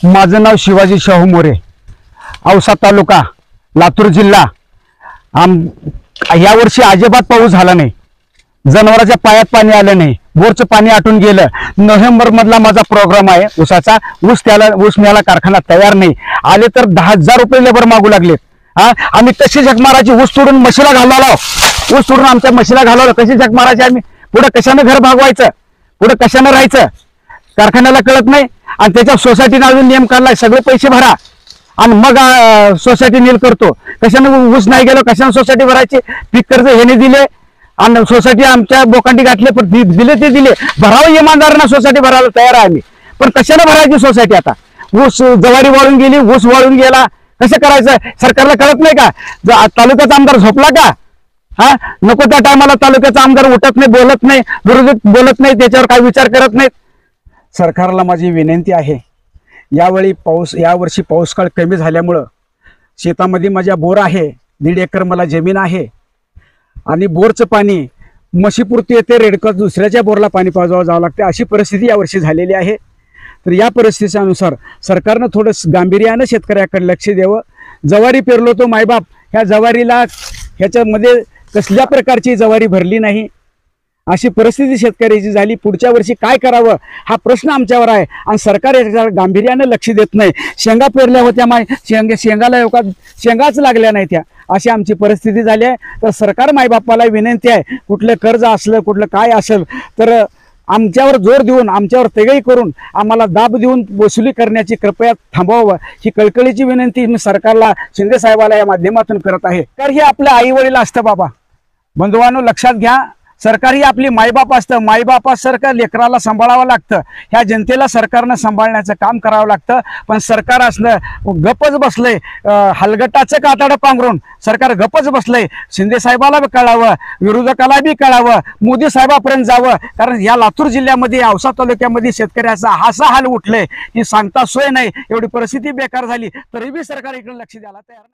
माझं नाव शिवाजी शाहू मोरे, औसा तालुका, लातूर जिल्हा। यावर्षी अजिबात पाऊस झाला नाही, जनावरांच्या पायात पाणी आलं नाही, बोरचं पाणी आटून गेलं। नोव्हेंबर मधला माझा प्रोग्राम आहे ऊसाचा। ऊस न्यायला कारखाना तयार नाही, आले तर 10,000 रुपये लेबर मागू लागलेत। आम्ही कशी झक मारायची? ऊस तोडून म्हशीला घालवला, ऊस तोडून आमच्या म्हशीला घालवलं, कशी झक मारायची? आम्ही पुढे कशानं घर भागवायचं, पुढे कशानं राहायचं? कारखान्याला कळत नाही। आणि त्याच्या सोसायटीने अजून नियम काढलाय, सगळे पैसे भरा आणि मग सोसायटी नील करतो। कशानं ऊस नाही गेलो, कशानं सोसायटी भरायची? पीक कर्ज ह्याने दिले आणि सोसायटी आमच्या बोकांडी घातले, पण दिले ते दिले, भरावं इमानदारांना सोसायटी भरायला तयार आहे आम्ही, पण कशानं भरायची सोसायटी? आता ऊस जवारी वाळून गेली, ऊस वाळून गेला, कसं करायचं? सरकारला कळत नाही का? तालुक्याचा आमदार झोपला का? नको त्या टायमाला तालुक्याचा आमदार उठत नाही, बोलत नाही, विरोधी बोलत नाही, त्याच्यावर काय विचार करत नाहीत। सरकारला माझी विनंती आहे, यावर्षी पाऊस काळ कमी झाल्यामुळं शेतामध्ये माझ्या बोर आहे, 1.5 एकर मला जमीन आहे आणि बोरचं पाणी म्हशीपुरती येते, रेडकं दुसऱ्याच्या बोरला पाणी पाजावं जावं लागते, अशी परिस्थिती यावर्षी झालेली आहे। तर या परिस्थितीनुसार सरकारनं थोडं गांभीर्यानं शेतकऱ्याकडे लक्ष द्यावं। जवारी पेरलो तो मायबाप, ह्या जवारीला ह्याच्यामध्ये कसल्या प्रकारची जवारी भरली नाही, अशी परिस्थिती शेतकऱ्याची झाली। पुढच्या वर्षी काय करावं हा प्रश्न आमच्यावर आहे आणि सरकार याच्यावर गांभीर्यानं लक्ष देत नाही। शेंगा पेरल्या होत्या, शेंगाला शेंगाच लागल्या नाही त्या, अशी आमची परिस्थिती झाली आहे। तर सरकार मायबापाला विनंती आहे, कुठलं कर्ज असलं, कुठलं काय असेल तर आमच्यावर जोर देऊन, आमच्यावर तेगई करून, आम्हाला दाब देऊन वसुली करण्याची कृपया थांबवावं, ही कळकळीची विनंती मी सरकारला, शिंदे साहेबाला या माध्यमातून करत आहे। तर हे आपलं आई वडील असतं बाबा, बंधुवांनो लक्षात घ्या, सरकार ही आपली मायबाप असतं, मायबापासारखं लेकराला सांभाळावं लागतं। ह्या जनतेला सरकारनं सांभाळण्याचं काम करावं लागतं, पण सरकार असलं गपच बसलंय, हलगटाचं कातडं पांघरून सरकार गपच बसलंय। शिंदे साहेबाला बी कळावं, विरोधकाला बी कळावं, मोदी साहेबापर्यंत जावं, कारण या लातूर जिल्ह्यामध्ये, औसा तालुक्यामध्ये शेतकऱ्याचा असा हाल उठलंय की सांगता सोय नाही, एवढी परिस्थिती बेकार झाली, तरी बी सरकार इकडे लक्ष द्यायला तयार नाही।